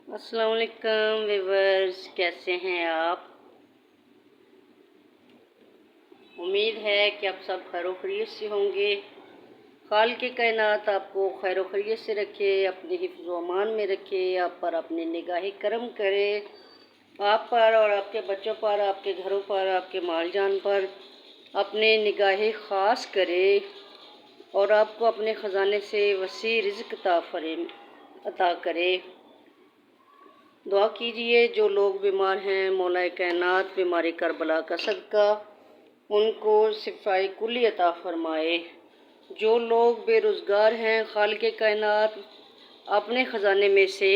अस्सलाम वालेकुम व्यूअर्स, कैसे हैं आप। उम्मीद है कि आप सब खैर खैरियत से होंगे। खालिक कायनात आपको खैर खैरियत से रखे, अपने हिफ्ज़ व अमान में रखे, आप पर अपनी निगाह करम करे, आप पर और आपके बच्चों पर, आपके घरों पर, आपके माल जान पर अपने निगाह ख़ास करे और आपको अपने ख़जाने से वसी रिज़्क़ अता करे। दुआ कीजिए जो लोग बीमार हैं, मौला कायनात बीमारी करबला का सदका उनको शिफाए कुल्ली अता फरमाए। जो लोग बेरोज़गार हैं, खालिक कायनात अपने ख़जाने में से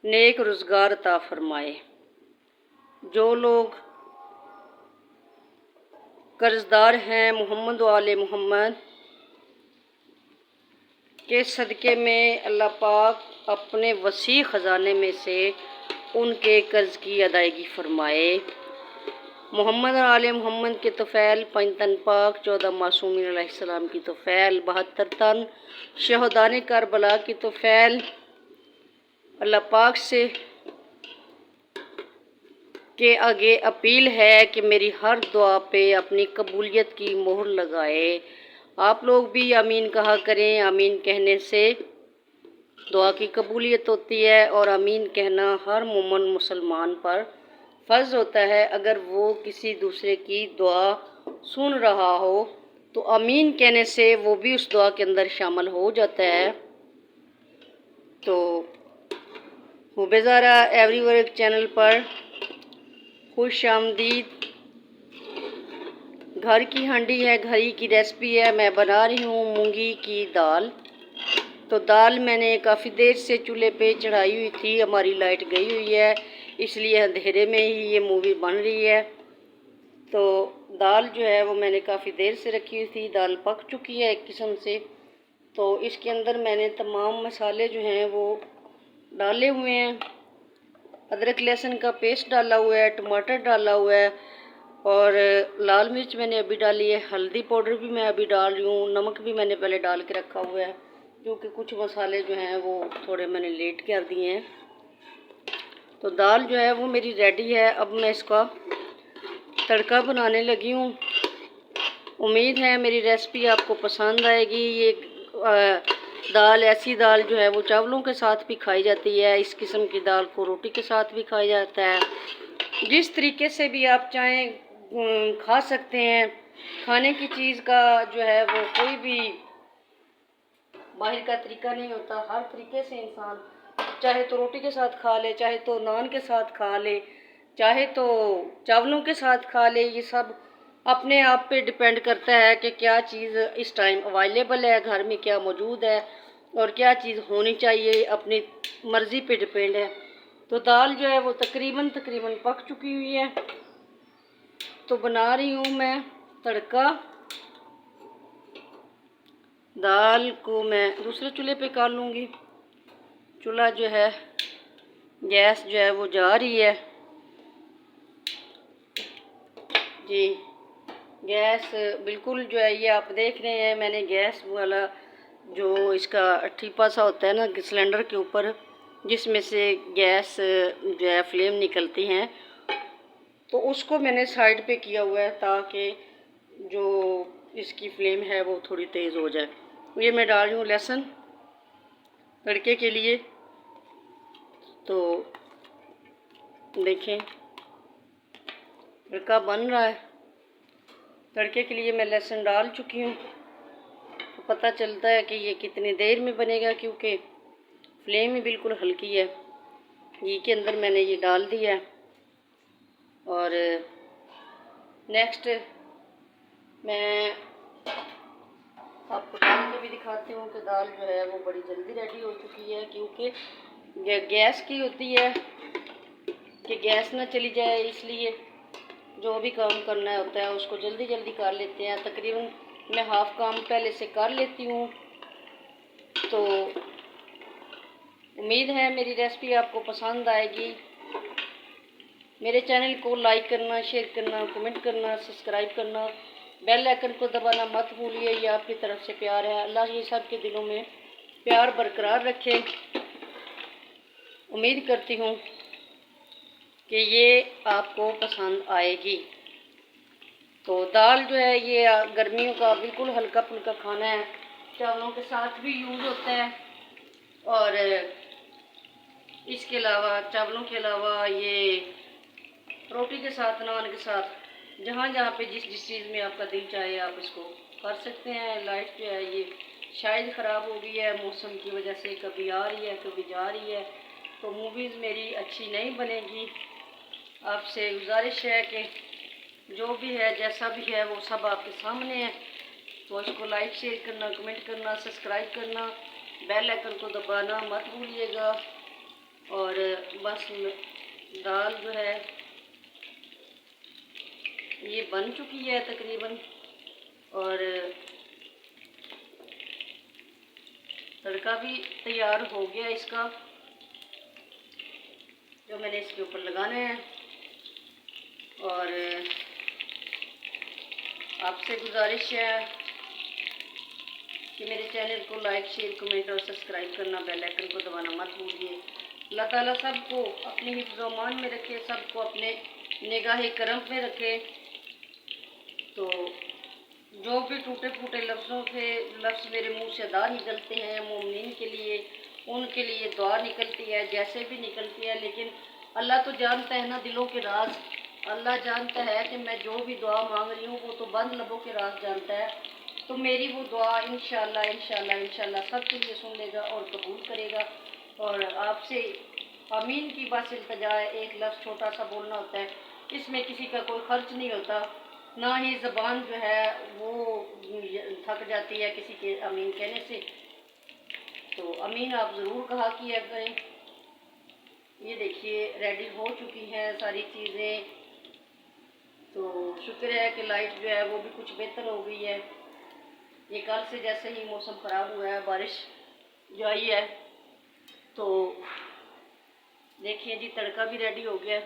नेक रोज़गार अता फरमाए। जो लोग कर्ज़दार हैं, मोहम्मद व आले मोहम्मद के सदक़े में अल्लाह पाक अपने वसी ख़जाने में से उनके कर्ज़ की अदायगी फ़रमाए। मोहम्मद और आले मोहम्मद के तोफ़ैल, 5 तन पाक, 14 मासूमीन अलैहिस्सलाम की तोफ़ैल, 72 तन शहदाने करबला की तोफ़ैल अल्लाह पाक से के आगे अपील है कि मेरी हर दुआ पे अपनी कबूलियत की मोहर लगाए। आप लोग भी आमीन कहा करें। आमीन कहने से दुआ की कबूलियत होती है और आमीन कहना हर मोमिन मुसलमान पर फ़र्ज़ होता है। अगर वो किसी दूसरे की दुआ सुन रहा हो तो आमीन कहने से वो भी उस दुआ के अंदर शामिल हो जाता है। तो हुबेज़ारा एवरीवर्क चैनल पर खुश आमदीद। घर की हांडी है, घर की रेसिपी है। मैं बना रही हूँ मूंगी की दाल। तो दाल मैंने काफ़ी देर से चूल्हे पे चढ़ाई हुई थी, हमारी लाइट गई हुई है इसलिए अंधेरे में ही ये मूवी बन रही है। तो दाल जो है वो मैंने काफ़ी देर से रखी हुई थी, दाल पक चुकी है एक किस्म से। तो इसके अंदर मैंने तमाम मसाले जो हैं वो डाले हुए हैं। अदरक लहसुन का पेस्ट डाला हुआ है, टमाटर डाला हुआ है और लाल मिर्च मैंने अभी डाली है, हल्दी पाउडर भी मैं अभी डाल रही हूँ, नमक भी मैंने पहले डाल के रखा हुआ है क्योंकि कुछ मसाले जो हैं वो थोड़े मैंने लेट कर दिए हैं। तो दाल जो है वो मेरी रेडी है। अब मैं इसका तड़का बनाने लगी हूँ। उम्मीद है मेरी रेसिपी आपको पसंद आएगी। ये दाल ऐसी दाल जो है वो चावलों के साथ भी खाई जाती है। इस किस्म की दाल को रोटी के साथ भी खाया जाता है। जिस तरीके से भी आप चाहें खा सकते हैं। खाने की चीज़ का जो है वो कोई भी बाहर का तरीका नहीं होता। हर तरीके से इंसान चाहे तो रोटी के साथ खा ले, चाहे तो नान के साथ खा ले, चाहे तो चावलों के साथ खा ले। ये सब अपने आप पे डिपेंड करता है कि क्या चीज़ इस टाइम अवेलेबल है, घर में क्या मौजूद है और क्या चीज़ होनी चाहिए, अपनी मर्ज़ी पे डिपेंड है। तो दाल जो है वो तकरीबन पक चुकी हुई है। तो बना रही हूँ मैं तड़का। दाल को मैं दूसरे चूल्हे पे कर लूँगी। चूल्हा जो है, गैस जो है वो जा रही है जी। गैस बिल्कुल जो है ये आप देख रहे हैं, मैंने गैस वाला जो इसका ठीपा सा होता है ना सिलेंडर के ऊपर, जिसमें से गैस जो है फ्लेम निकलती हैं, तो उसको मैंने साइड पे किया हुआ है ताकि जो इसकी फ्लेम है वो थोड़ी तेज़ हो जाए। ये मैं डाल रही हूँ लहसुन तड़के के लिए। तो देखें तड़का बन रहा है। तड़के के लिए मैं लहसुन डाल चुकी हूँ। तो पता चलता है कि ये कितनी देर में बनेगा क्योंकि फ्लेम ही बिल्कुल हल्की है। घी के अंदर मैंने ये डाल दिया है। और नेक्स्ट मैं आपको डाल के भी दिखाती हूँ कि दाल जो है वो बड़ी जल्दी रेडी हो चुकी है क्योंकि गैस की होती है कि गैस ना चली जाए, इसलिए जो भी काम करना होता है उसको जल्दी जल्दी कर लेते हैं। तकरीबन मैं हाफ़ काम पहले से कर लेती हूँ। तो उम्मीद है मेरी रेसिपी आपको पसंद आएगी। मेरे चैनल को लाइक करना, शेयर करना, कमेंट करना, सब्सक्राइब करना, बेल आइकन को दबाना मत भूलिए। ये आपकी तरफ से प्यार है। अल्लाह ये सब के दिलों में प्यार बरकरार रखे। उम्मीद करती हूँ कि ये आपको पसंद आएगी। तो दाल जो है ये गर्मियों का बिल्कुल हल्का फुल्का खाना है, चावलों के साथ भी यूज़ होता है। और इसके अलावा चावलों के अलावा ये रोटी के साथ, नान के साथ, जहाँ जहाँ पे जिस जिस चीज़ में आपका दिल चाहे आप इसको कर सकते हैं। लाइट जो है ये शायद ख़राब हो गई है मौसम की वजह से, कभी आ रही है कभी जा रही है, तो मूवीज़ मेरी अच्छी नहीं बनेगी। आपसे गुजारिश है कि जो भी है जैसा भी है वो सब आपके सामने है। तो इसको लाइक शेयर करना, कमेंट करना, सब्सक्राइब करना, बेल आइकन को दबाना मत भूलिएगा। और बस दाल जो है ये बन चुकी है तकरीबन, और तड़का भी तैयार हो गया इसका, जो मैंने इसके ऊपर लगाने हैं। और आपसे गुजारिश है कि मेरे चैनल को लाइक शेयर कमेंट और सब्सक्राइब करना, बेल आइकन को दबाना मत भूलिए। अल्लाह ताला सबको अपने हिफ्ज़-ओ-अमान में रखे, सबको अपने निगाह करम में रखे। तो जो भी टूटे फूटे लफ्ज़ मेरे मुंह से अदा निकलते हैं मोमिन के लिए, उनके लिए दुआ निकलती है, जैसे भी निकलती है। लेकिन अल्लाह तो जानता है ना दिलों के राज। अल्लाह जानता है कि मैं जो भी दुआ मांग रही हूँ वो तो बंद लबों के राज जानता है। तो मेरी वो दुआ इंशाल्लाह इंशाल्लाह इंशाल्लाह सबके लिए सुन लेगा और कबूल करेगा। और आपसे आमीन की बस इल्तिजा है, एक लफ्ज़ छोटा सा बोलना होता है, इसमें किसी का कोई खर्च नहीं होता, ना ही ज़बान जो है वो थक जाती है किसी के अमीन कहने से। तो अमीन आप ज़रूर कहा किया करें। ये देखिए रेडी हो चुकी हैं सारी चीज़ें। तो शुक्र है कि लाइट जो है वो भी कुछ बेहतर हो गई है। ये कल से जैसे ही मौसम ख़राब हुआ है, बारिश जो आई है, तो देखिए जी तड़का भी रेडी हो गया।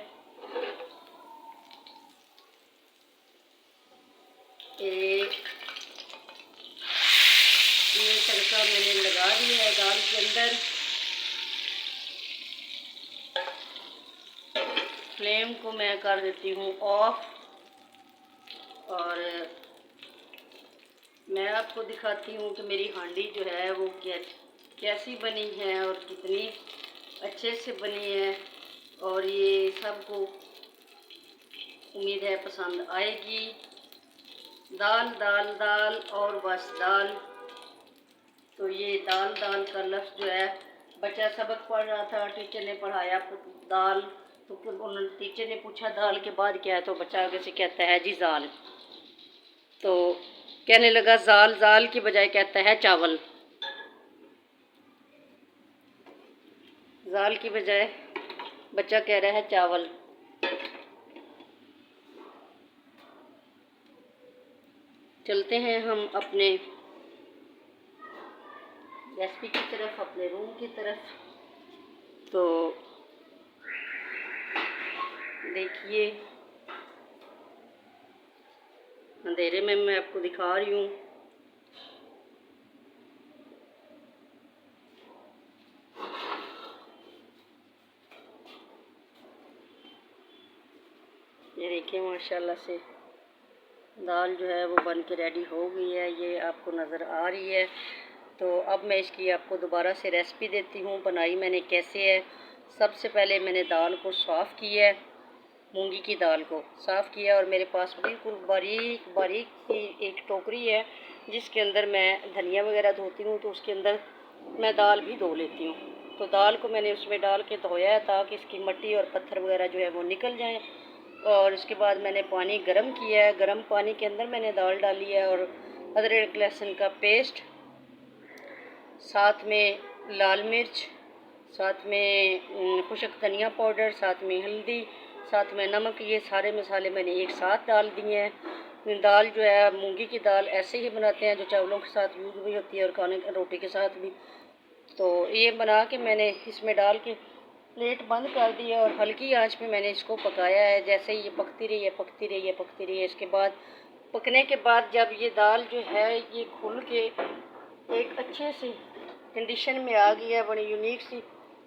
ये तड़का मैंने लगा दिया है दाल के अंदर। फ्लेम को मैं कर देती हूँ ऑफ, और मैं आपको दिखाती हूँ कि मेरी हांडी जो है वो कैसी बनी है और कितनी अच्छे से बनी है। और ये सबको उम्मीद है पसंद आएगी। दाल दाल दाल और बस दाल। तो ये दाल दाल का लफ्ज़ जो है, बच्चा सबक पढ़ रहा था, टीचर ने पढ़ाया दाल, तो उन्होंने टीचर ने पूछा दाल के बाद क्या है, तो बच्चा आगे से कहता है जी जाल। तो कहने लगा जाल, जाल की बजाय कहता है चावल, जाल की बजाय बच्चा कह रहा है चावल। चलते हैं हम अपने रेसिपी की तरफ, अपने रूम की तरफ। तो देखिए अंधेरे में मैं आपको दिखा रही हूँ। ये देखिए माशाल्लाह से दाल जो है वो बन के रेडी हो गई है, ये आपको नज़र आ रही है। तो अब मैं इसकी आपको दोबारा से रेसिपी देती हूँ, बनाई मैंने कैसे है। सबसे पहले मैंने दाल को साफ़ किया है, मूंगी की दाल को साफ़ किया, और मेरे पास बिल्कुल बारीक बारीक सी एक टोकरी है जिसके अंदर मैं धनिया वगैरह धोती हूँ, तो उसके अंदर मैं दाल भी धो लेती हूँ। तो दाल को मैंने उसमें डाल के धोया है ताकि इसकी मिट्टी और पत्थर वगैरह जो है वो निकल जाएँ। और उसके बाद मैंने पानी गर्म किया है, गर्म पानी के अंदर मैंने दाल डाली है, और अदरक लहसुन का पेस्ट, साथ में लाल मिर्च, साथ में खुशक धनिया पाउडर, साथ में हल्दी, साथ में नमक, ये सारे मसाले मैंने एक साथ डाल दिए हैं। दाल जो है मूंगी की दाल ऐसे ही बनाते हैं जो चावलों के साथ यूज़ भी होती है और खाने रोटी के साथ भी। तो ये बना के मैंने इसमें डाल के प्लेट बंद कर दी है, और हल्की आंच पे मैंने इसको पकाया है। जैसे ही ये पकती रही है पकती रही है पकती रही है, इसके बाद पकने के बाद जब ये दाल जो है ये खुल के एक अच्छे से कंडीशन में आ गई है, बड़ी यूनिक सी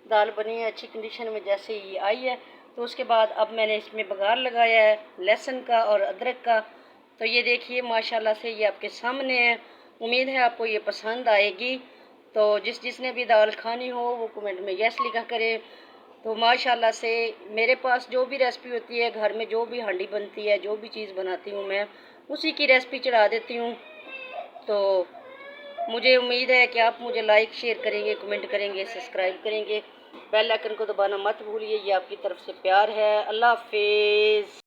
दाल बनी है अच्छी कंडीशन में जैसे ये आई है। तो उसके बाद अब मैंने इसमें बघार लगाया है लहसुन का और अदरक का। तो ये देखिए माशाल्लाह से ये आपके सामने है। उम्मीद है आपको ये पसंद आएगी। तो जिसने भी दाल खानी हो वो कमेंट में यस लिखा करे। तो माशाल्लाह से मेरे पास जो भी रेसिपी होती है घर में, जो भी हांडी बनती है, जो भी चीज़ बनाती हूँ मैं उसी की रेसिपी चढ़ा देती हूँ। तो मुझे उम्मीद है कि आप मुझे लाइक शेयर करेंगे, कमेंट करेंगे, सब्सक्राइब करेंगे। बेल आइकन को दबाना मत भूलिए, ये आपकी तरफ से प्यार है। अल्लाह हाफिज़।